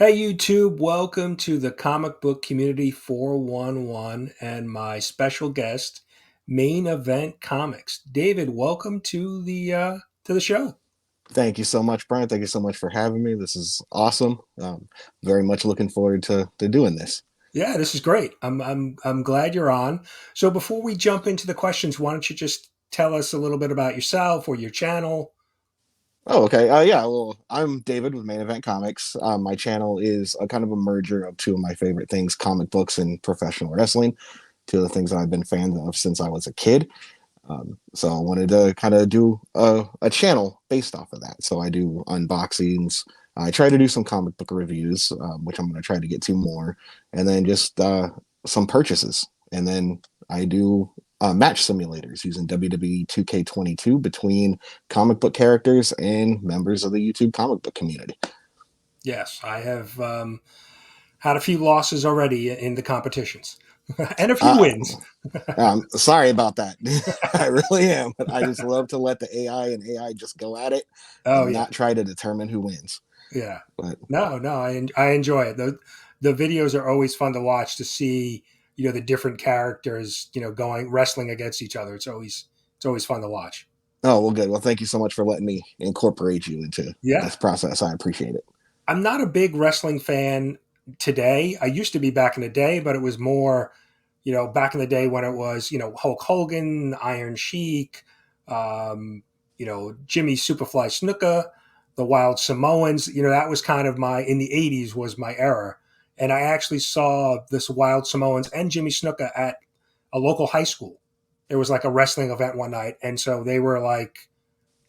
Hey YouTube, welcome to the Comic Book Community 411 and my special guest, Main Event Comics. David, welcome to the show. Thank you so much, Brian. Thank you so much for having me. This is awesome. Very much looking forward to doing this. Yeah, this is great. I'm glad you're on. So before we jump into the questions, why don't you just tell us a little bit about yourself or your channel? Oh, okay. Yeah. Well, I'm David with Main Event Comics. My channel is a kind of a merger of two of my favorite things: comic books and professional wrestling. Two of the things that I've been fans of since I was a kid. So I wanted to kind of do a channel based off of that. So I do unboxings. I try to do some comic book reviews, which I'm going to try to get to more, and then just some purchases. And then I do match simulators using WWE 2K22 between comic book characters and members of the YouTube comic book community. Yes, I have had a few losses already in the competitions and a few Uh, wins. Sorry about that. I really am, but I just love to let the AI and AI just go at it Oh and yeah. not try to determine who wins. Yeah. But No, I enjoy it. The videos are always fun to watch to see, the different characters, going wrestling against each other. It's always fun to watch. oh, well, good. Well, thank you so much for letting me incorporate you into Yeah. this process. I appreciate it. I'm not a big wrestling fan today. I used to be back in the day, but it was more, back in the day when it was, Hulk Hogan, Iron Sheik, Jimmy Superfly Snuka, the Wild Samoans. That was kind of in the 80s was my era. And I actually saw this Wild Samoans and Jimmy Snuka at a local high school. There was like a wrestling event one night. And so they were like,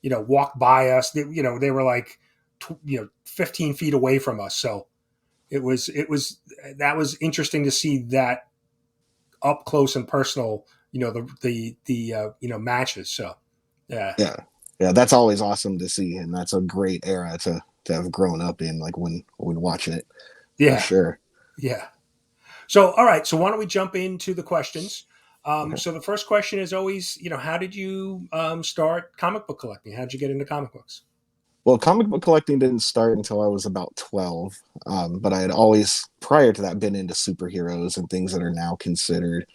walked by us. They were like, 15 feet away from us. So it was that was interesting to see that up close and personal. The matches. So yeah, Yeah. Yeah. That's always awesome to see. And that's a great era to have grown up in, like when watching it for yeah, sure. yeah. So all right. So why don't we jump into the questions? Okay. So the first question is always, how did you start comic book collecting? How did you get into comic books? Well, comic book collecting didn't start until I was about 12. But I had always, prior to that, been into superheroes and things that are now considered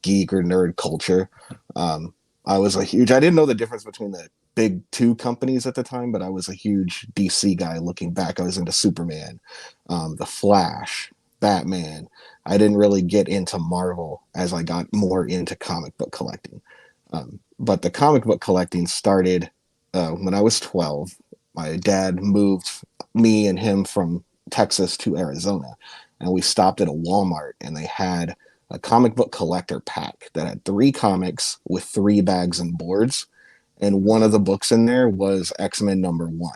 geek or nerd culture. Um, I didn't know the difference between the big two companies at the time, but I was a huge DC guy looking back. I was into Superman, The Flash, Batman. I didn't really get into Marvel as I got more into comic book collecting. But the comic book collecting started when I was 12. My dad moved me and him from Texas to Arizona, and we stopped at a Walmart, and they had a comic book collector pack that had three comics with three bags and boards. And one of the books in there was X-Men #1.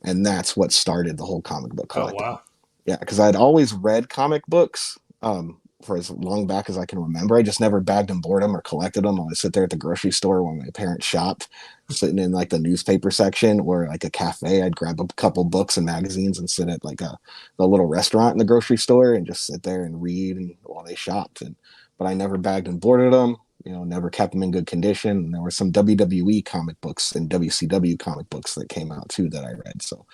And that's what started the whole comic book Oh collecting. wow. Yeah, because I'd always read comic books for as long back as I can remember. I just never bagged and boarded them or collected them. I would sit there at the grocery store when my parents shopped, sitting in like the newspaper section or like a cafe. I'd grab a couple books and magazines and sit at like a little restaurant in the grocery store and just sit there and read while they shopped. But I never bagged and boarded them. Never kept them in good condition. And there were some WWE comic books and WCW comic books that came out too that I read. So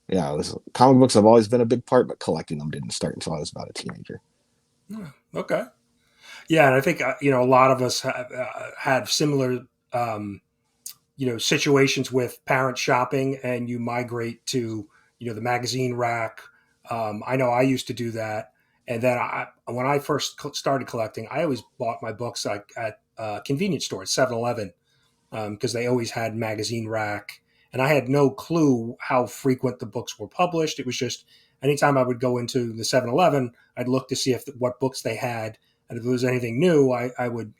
yeah, comic books have always been a big part, but collecting them didn't start until I was about a teenager. Yeah, okay. Yeah, and I think a lot of us have had similar situations with parent shopping, and you migrate to the magazine rack. I know I used to do that, and then when I first started collecting, I always bought my books like at convenience stores, 7-Eleven, because they always had magazine rack, and I had no clue how frequent the books were published. It was just anytime I would go into the 7-Eleven, I'd look to see if what books they had, and if there was anything new, I would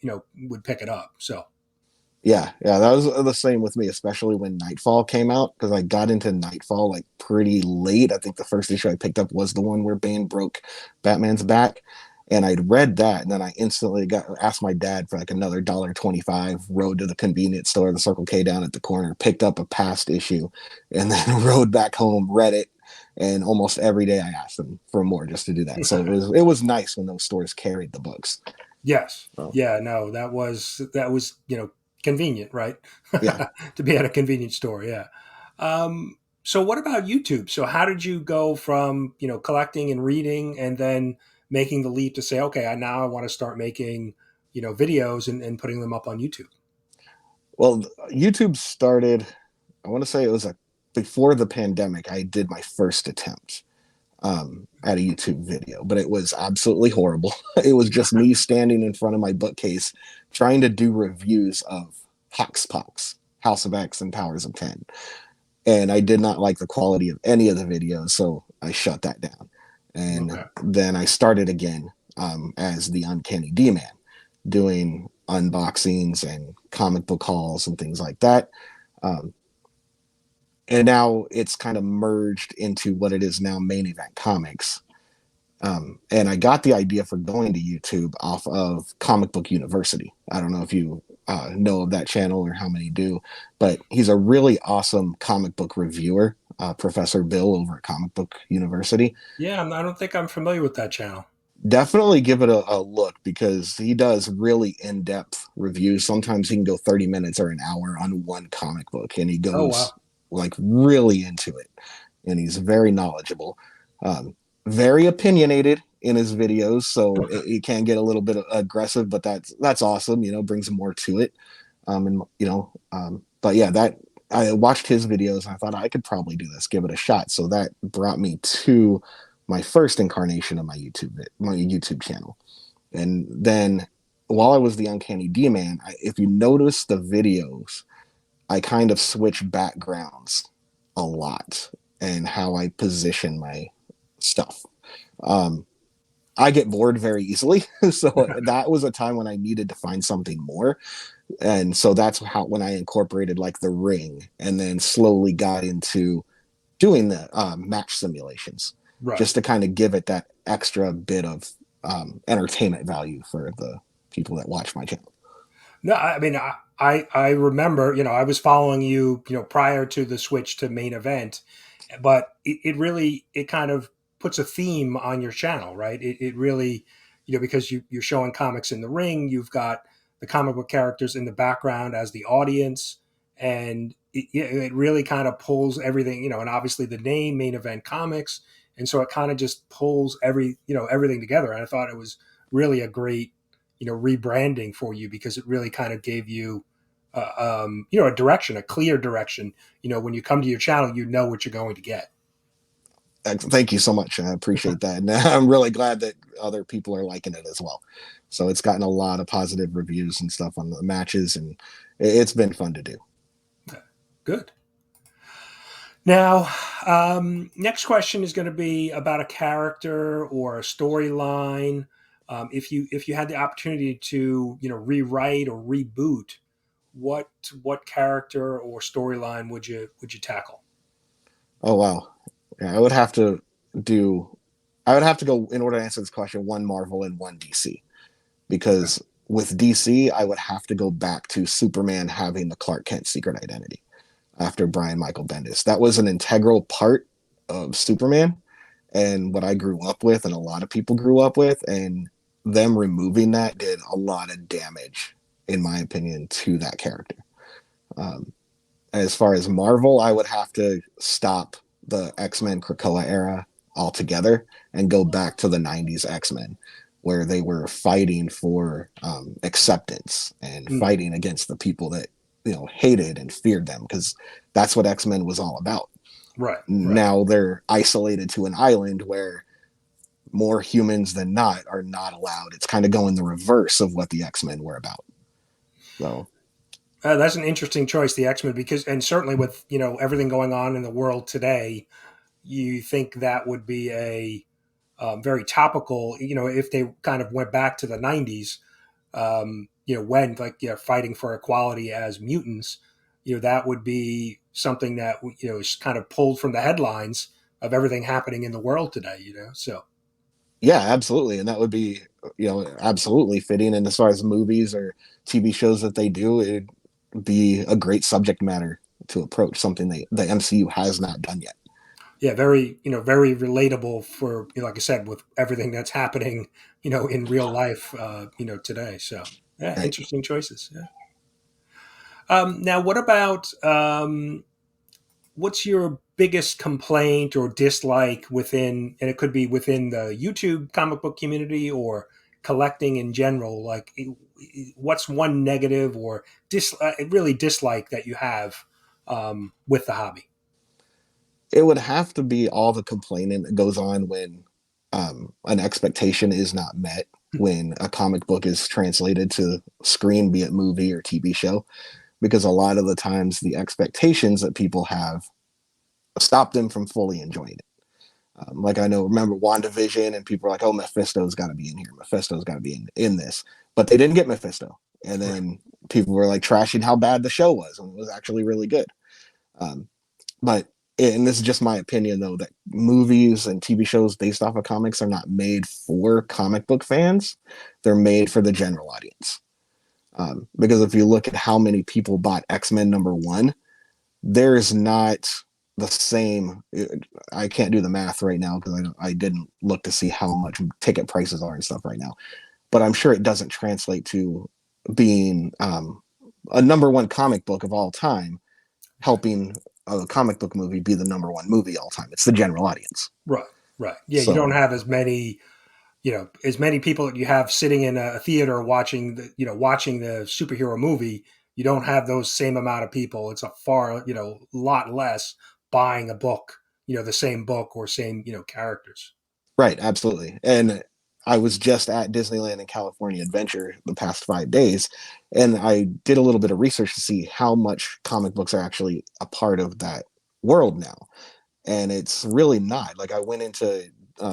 would pick it up. So Yeah, yeah, that was the same with me, especially when Nightfall came out, because I got into Nightfall like pretty late. I think the first issue I picked up was the one where Bane broke Batman's back, and I'd read that, and then I instantly got asked my dad for like another $1.25, rode to the convenience store, the Circle K down at the corner, picked up a past issue, and then rode back home, read it, and almost every day I asked them for more just to do that. So it was nice when those stores carried the books. yes, So yeah, no, that was convenient, right? yeah. To be at a convenience store, yeah. So what about YouTube? So how did you go from, collecting and reading and then making the leap to say, okay, now I want to start making, videos and putting them up on YouTube? Well, YouTube started, I want to say it was before the pandemic. I did my first attempt at a YouTube video, but it was absolutely horrible. It was just me standing in front of my bookcase trying to do reviews of Hoxpox, House of X, and Powers of 10. And I did not like the quality of any of the videos, so I shut that down. And Okay. then I started again as the Uncanny D Man, doing unboxings and comic book hauls and things like that. Um, and now it's kind of merged into what it is now, Main Event Comics. And I got the idea for going to YouTube off of Comic Book University. I don't know if you know of that channel or how many do, but he's a really awesome comic book reviewer, Professor Bill over at Comic Book University. Yeah, I don't think I'm familiar with that channel. Definitely give it a look because he does really in-depth reviews. Sometimes he can go 30 minutes or an hour on one comic book, and he Oh goes wow. like really into it, and he's very knowledgeable, um, very opinionated in his videos, so it can get a little bit aggressive, but that's awesome. Brings more to it. But yeah, that I watched his videos and I thought I could probably do this, give it a shot. So that brought me to my first incarnation of my YouTube channel. And then while I was the Uncanny D Man, if you notice the videos, I kind of switch backgrounds a lot and how I position my stuff. Um, I get bored very easily, so that was a time when I needed to find something more, and so that's how when I incorporated like the ring, and then slowly got into doing the match simulations, Right. just to kind of give it that extra bit of entertainment value for the people that watch my channel. No, I mean, I remember, I was following you, prior to the switch to main event, but it really, it kind of puts a theme on your channel, right? It really, because you're showing comics in the ring, you've got the comic book characters in the background as the audience. And it really kind of pulls everything, and obviously the name main event comics. And so it kind of just pulls everything together. And I thought it was really a great, rebranding for you because it really kind of gave you a direction, a clear direction. When you come to your channel, you know what you're going to get. Thank you so much. I appreciate that, and I'm really glad that other people are liking it as well. So it's gotten a lot of positive reviews and stuff on the matches, and it's been fun to do. Good. Now, next question is going to be about a character or a storyline. If you had the opportunity to rewrite or reboot, what what character or storyline would you tackle? Oh wow, yeah, do. I would have to go in order to answer this question. One Marvel and one DC, Okay. because with DC, I would have to go back to Superman having the Clark Kent secret identity after Brian Michael Bendis. That was an integral part of Superman and what I grew up with, and a lot of people grew up with, and them removing that did a lot of damage, in my opinion, to that character. Um, as far as Marvel, I would have to stop the X-Men Krakoa era altogether and go back to the 90s X-Men, where they were fighting for acceptance and Mm, fighting against the people that hated and feared them, because that's what X-Men was all about. right. Right. Now they're isolated to an island where more humans than not are not allowed. It's kind of going the reverse of what the X-Men were about. So That's an interesting choice, the X-Men, because and certainly with everything going on in the world today, you think that would be a very topical. If they kind of went back to the '90s, when like fighting for equality as mutants, that would be something that is kind of pulled from the headlines of everything happening in the world today. So yeah, absolutely, and that would be absolutely fitting. And as far as movies or TV shows that they do, it'd be a great subject matter to approach, something the MCU has not done yet. yeah, very relatable for like I said, with everything that's happening, in real life, today. So yeah, Right. interesting choices. Yeah. Now, what about what's your biggest complaint or dislike within, and it could be within the YouTube comic book community or collecting in general? Like, what's one negative or really dislike that you have with the hobby? It would have to be all the complaining that goes on when an expectation is not met when a comic book is translated to screen, be it movie or TV show, because a lot of the times the expectations that people have stop them from fully enjoying it. Like I know, remember WandaVision, and people were like, "Oh, Mephisto's got to be in here. Mephisto's got to be in this," but they didn't get Mephisto, and Right. then people were like trashing how bad the show was when it was actually really good. Um, but and this is just my opinion though, that movies and TV shows based off of comics are not made for comic book fans. They're made for the general audience. Because if you look at how many people bought X-Men #1, there's not the same. I can't do the math right now because I didn't look to see how much ticket prices are and stuff right now, but I'm sure it doesn't translate to being a #1 comic book of all time helping a comic book movie be the #1 movie all time. It's the general audience. Right. Right. Yeah, you don't So have as many, as many people that you have sitting in a theater watching watching the superhero movie. You don't have those same amount of people. It's a far, lot less buying a book, the same book or same, characters. right, absolutely. And I was just at Disneyland and California Adventure the past 5 days, and I did a little bit of research to see how much comic books are actually a part of that world now. And it's really not. Like I went into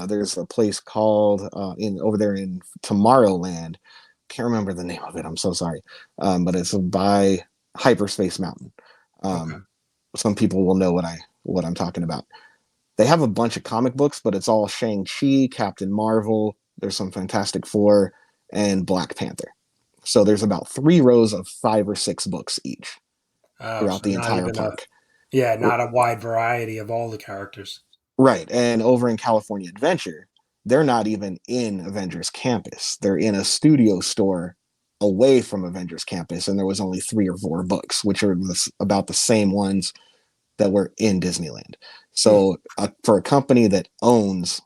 there's a place called in over there in Tomorrowland. Can't remember the name of it. I'm so sorry, but it's by Hyperspace Mountain. Okay. Um, some people will know what I'm talking about. They have a bunch of comic books, but it's all Shang-Chi, Captain Marvel. There's some Fantastic Four and Black Panther. So there's about 3 rows of 5 or 6 books each Oh, throughout so the not entire even park. not a wide variety of all the characters. Right. And over in California Adventure, they're not even in Avengers Campus. They're in a studio store away from Avengers Campus, and there was only 3 or 4 books, which are about the same ones that were in Disneyland. Hmm. So for a company that owns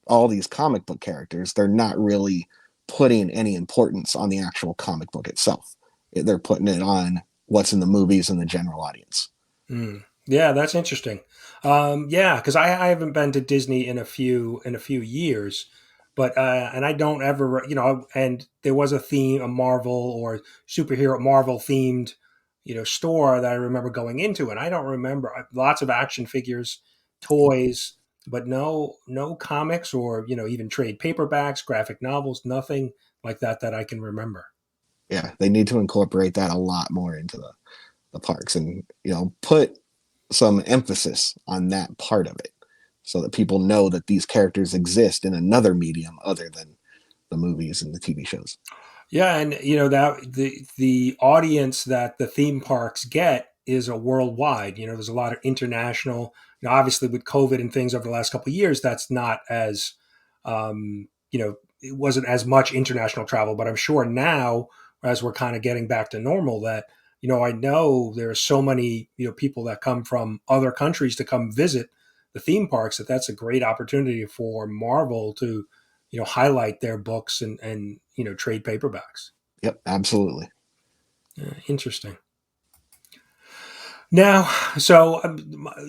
all these comic book characters, they're not really putting any importance on the actual comic book itself. They're putting it on what's in the movies and the general audience. Mm. Yeah, that's interesting. Yeah, because I haven't been to Disney in a few years, but and I don't ever, and there was a Marvel or superhero Marvel themed, store that I remember going into, and I don't remember lots of action figures, toys, but no comics or even trade paperbacks, graphic novels, nothing like that I can remember. Yeah, they need to incorporate that a lot more into the parks, and put some emphasis on that part of it so that people know that these characters exist in another medium other than the movies and the TV shows. Yeah, and that the audience that the theme parks get is a worldwide. There's a lot of international. Obviously with COVID and things over the last couple of years, that's not as, it wasn't as much international travel. But I'm sure now, as we're kind of getting back to normal, that I know there are so many people that come from other countries to come visit the theme parks that that's a great opportunity for Marvel to highlight their books and trade paperbacks. Yep, absolutely. Interesting. Now, so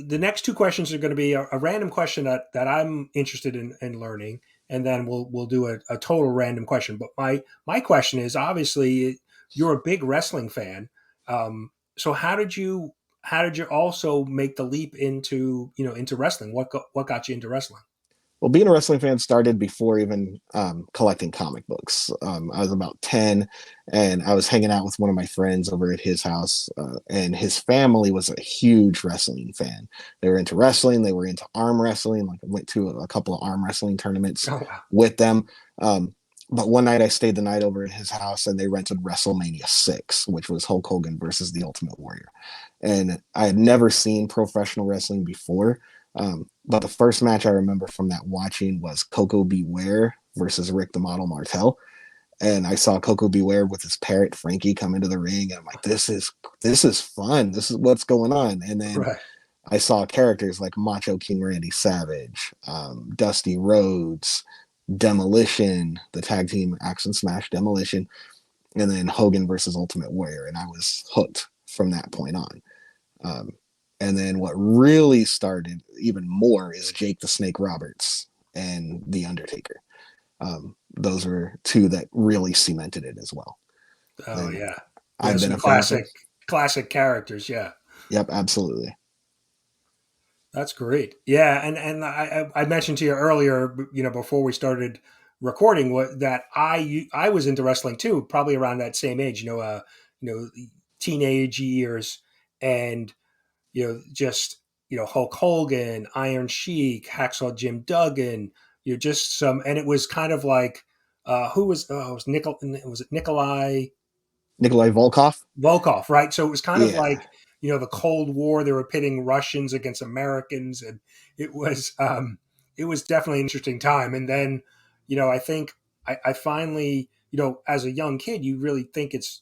the next two questions are going to be a random question that I'm interested in learning, and then we'll do a total random question. But my question is obviously you're a big wrestling fan, so how did you also make the leap into wrestling? What got you into wrestling? Well, being a wrestling fan started before even collecting comic books. I was about 10, and I was hanging out with one of my friends over at his house, and his family was a huge wrestling fan. They were into wrestling, they were into arm wrestling. Like I went to a couple of arm wrestling tournaments Oh wow. with them. But one night I stayed the night over at his house, and they rented WrestleMania 6, which was Hulk Hogan versus the Ultimate Warrior. And I had never seen professional wrestling before. But the first match I remember from that watching was Coco Beware versus Rick the Model Martel. And I saw Coco Beware with his parrot Frankie come into the ring, and I'm like, this is fun. This is what's going on. And then Right. I saw characters like Macho King Randy Savage, Dusty Rhodes, Demolition, the tag team Axe and Smash Demolition, and then Hogan versus Ultimate Warrior, and I was hooked from that point on. Um, and then what really started even more is Jake the Snake Roberts and The Undertaker. Those were two that really cemented it as well. Oh And yeah, yeah. I've been Some a fan since. classic characters. Yeah, Yep, absolutely. that's great. Yeah, and I mentioned to you earlier, before we started recording, what that I was into wrestling too, probably around that same age. You know, teenage years, and just Hulk Hogan, Iron Sheik, Hacksaw Jim Duggan. Just some, and it was kind of like who was it was was it Nikolai Nikolai Volkov. Volkov, right? So it was kind of Yeah, like the Cold War. They were pitting Russians against Americans, and it was it was definitely an interesting time. And then I think I finally as a young kid, you really think it's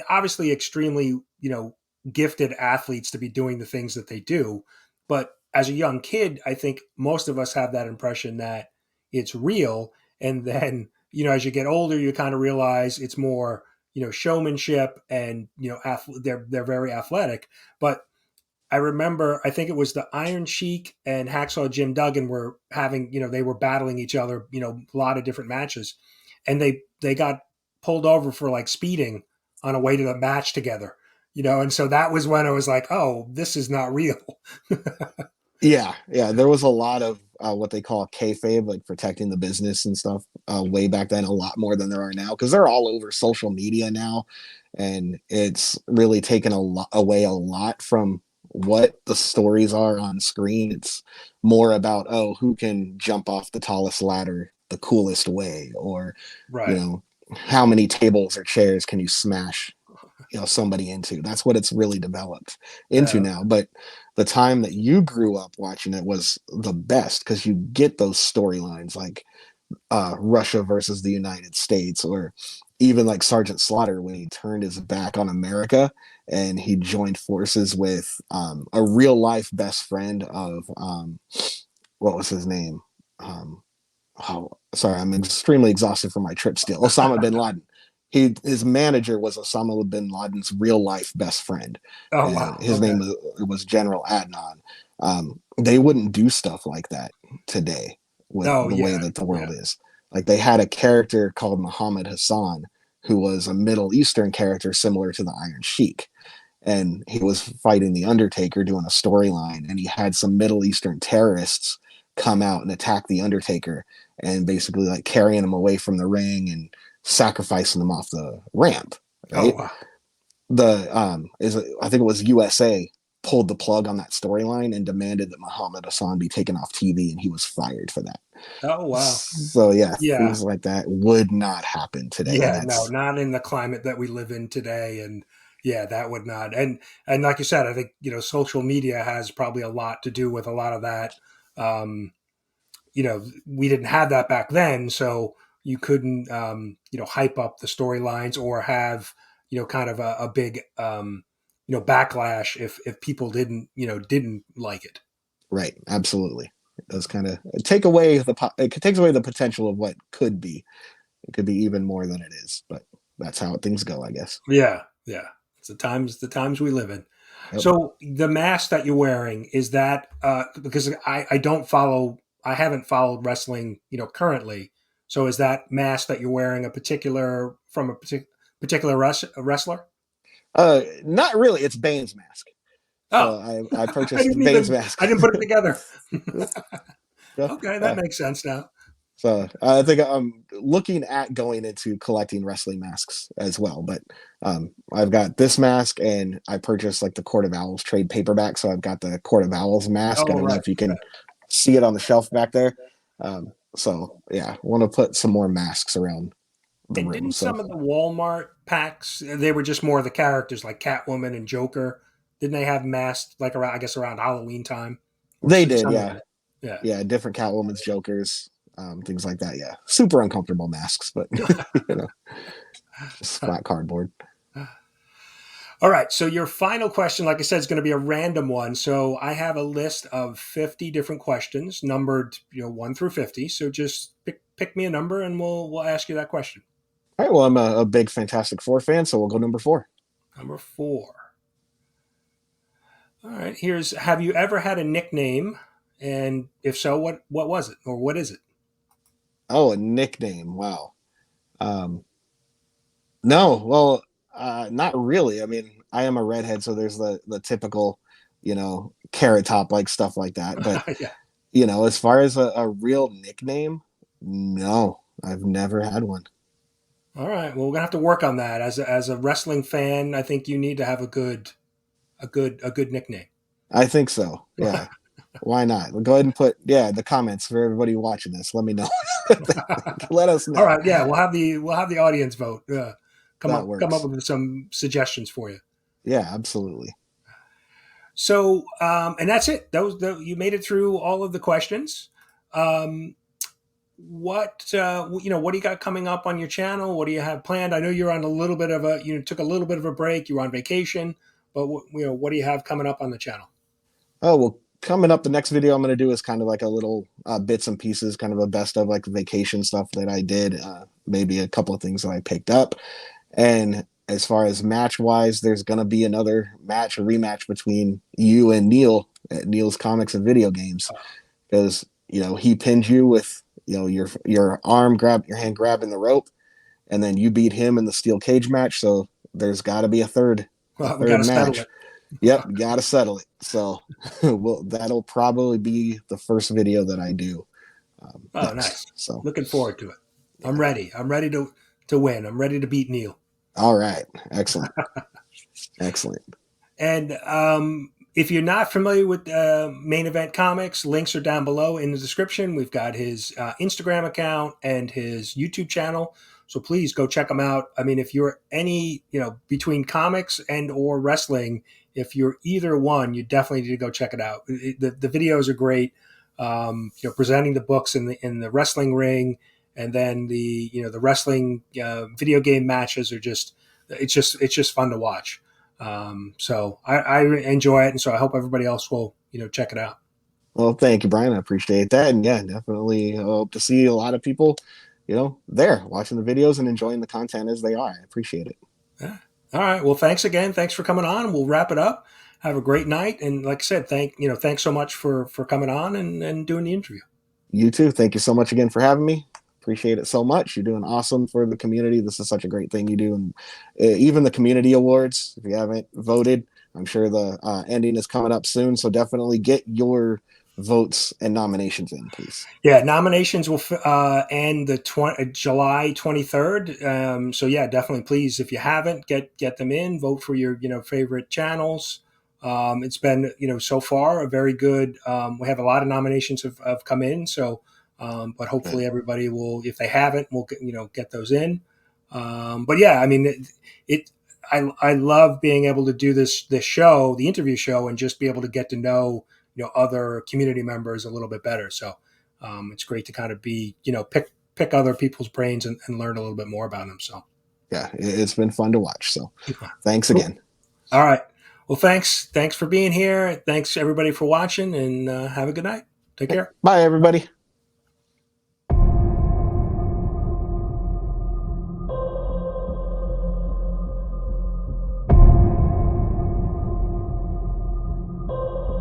obviously extremely, gifted athletes to be doing the things that they do. But as a young kid, I think most of us have that impression that it's real. And then, as you get older, you kind of realize it's more, showmanship and, they're very athletic. But I remember, I think it was the Iron Sheik and Hacksaw Jim Duggan were having, they were battling each other, a lot of different matches, and they got pulled over for like speeding on a way to the match together, and so that was when I was like, oh, this is not real. yeah, yeah. There was a lot of what they call kayfabe, like protecting the business and stuff, way back then. A lot more than there are now, because they're all over social media now, and it's really taken away a lot from what the stories are on screen. It's more about, oh, who can jump off the tallest ladder the coolest way, or you Right. know, how many tables or chairs can you smash somebody into. That's what it's really developed into Uh, now. But the time that you grew up watching it was the best, because you get those storylines like Russia versus the United States, or even like Sergeant Slaughter when he turned his back on America and he joined forces with a real life best friend of what was his name? Um, oh, sorry, I'm extremely exhausted from my trip still. Osama bin Laden. His manager was Osama bin Laden's real life best friend, oh and wow. his Okay. name was General Adnan. They wouldn't do stuff like that today with Oh the way yeah. that the Yeah. world is. Like they had a character called Muhammad Hassan, who was a Middle Eastern character similar to the Iron Sheik, and he was fighting the Undertaker doing a storyline, and he had some Middle Eastern terrorists come out and attack the Undertaker and basically like carrying him away from the ring and sacrificing him off the ramp. Oh Right? wow. The is I think it was USA pulled the plug on that storyline and demanded that Muhammad Hassan be taken off TV, and he was fired for that. Oh wow. So yeah, Yeah. things like that would not happen today, and Yeah, no, that's not in the climate that we live in today. And yeah, that would not. And like you said, I think social media has probably a lot to do with a lot of that. Um, we didn't have that back then, so you couldn't hype up the storylines or have kind of a big backlash if people didn't like it. right. Absolutely, it does kind of take away it takes away the potential of what could be. It could be even more than it is, but that's how things go, I guess. Yeah, yeah. It's the times we live in. Yep. So the mask that you're wearing, is that because I don't follow, I haven't followed wrestling, currently. So is that mask that you're wearing a particular from a particular wrestler? Not really. It's Bane's mask. Oh, So I I purchased didn't Bane's even mask. I didn't put it together. Yeah. Okay, that Uh, makes sense now. so I think I'm looking at going into collecting wrestling masks as well. But I've got this mask, and I purchased like the Court of Owls trade paperback. So I've got the Court of Owls mask. I Oh don't know right. if you can see it on the shelf back there. So yeah, I want to put some more masks around the And room. didn't So some of the Walmart packs, they were just more of the characters like Catwoman and Joker? Didn't they have masks like around, I guess, around Halloween time, or they did, some of yeah, them? Yeah. yeah, different Catwoman's, Jokers, things like that. Yeah, super uncomfortable masks, but you know, just flat cardboard. All right. So your final question, like I said, is going to be a random one. So I have a list of 50 different questions, numbered, 1 through 50. So just pick me a number, and we'll ask you that question. All right. Well, I'm a big Fantastic Four fan, so we'll go number 4. Number 4. All right. Here's Have you ever had a nickname? And if so, what was it, or what is it? Oh, a nickname. Wow. Um, no, well, not really. I mean, I am a redhead, so there's the typical, carrot top like stuff like that. But Yeah. as far as a real nickname, no, I've never had one. All right. Well, we're gonna have to work on that. As a wrestling fan, I think you need to have a good nickname. I think so. Yeah. Why not? We'll go ahead and put the comments for everybody watching this. Let me know. Let us All know. right. Yeah, we'll have the audience vote. Come That up works. with some suggestions for you. Yeah, absolutely. So, and that's it. You made it through all of the questions. Um, what do you got coming up on your channel? What do you have planned? I know you're on a little bit of a you took a little bit of a break. You were on vacation, but what do you have coming up on the channel? Oh, well, coming up, the next video I'm going to do is kind of like a little bits and pieces, kind of a best of like vacation stuff that I did, maybe a couple of things that I picked up. And as far as match wise, there's going to be another match, a rematch between you and Neil at Neil's Comics and Video Games, because he pinned you with your arm grab, your hand grabbing the rope, and then you beat him in the steel cage match. So there's got to be a third a Well, we got third to settle match. it. Yep, got to settle it. So well, that'll probably be the first video that I do Oh, next. nice. So Looking forward to it. I'm yeah. ready. I'm ready to win. I'm ready to beat Neil. All right, excellent, excellent. And if you're not familiar with Main Event Comics, links are down below in the description. We've got his Instagram account and his YouTube channel. So please go check them out. I mean, if you're between comics and or wrestling, if you're either one, you definitely need to go check it out. The videos are great. Presenting the books in the wrestling ring, and then the wrestling video game matches are just fun to watch. So I enjoy it, and so I hope everybody else will check it out. Well, thank you, Brian. I appreciate that, and yeah, definitely hope to see a lot of people, there watching the videos and enjoying the content as they are. I appreciate it. Yeah. All right. Well, thanks again. Thanks for coming on. We'll wrap it up. Have a great night, and like I said, thanks so much for coming on and doing the interview. You too. Thank you so much again for having me. Appreciate it so much. You're doing awesome for the community. This is such a great thing you do, and even the community awards. If you haven't voted, I'm sure the ending is coming up soon. So definitely get your votes and nominations in, please. Yeah, nominations will end July 23rd. So yeah, definitely, please, if you haven't, get them in. Vote for your favorite channels. It's been so far a very good. We have a lot of nominations have come in. So, but hopefully everybody will. If they haven't, will get those in. But yeah, I mean I love being able to do this show, the interview show, and just be able to get to know other community members a little bit better. So it's great to kind of be pick other people's brains and learn a little bit more about them. So Yeah, it's been fun to watch. So thanks cool. again. All right. Well, thanks for being here. Thanks everybody for watching, and have a good night. Take care. Bye, everybody.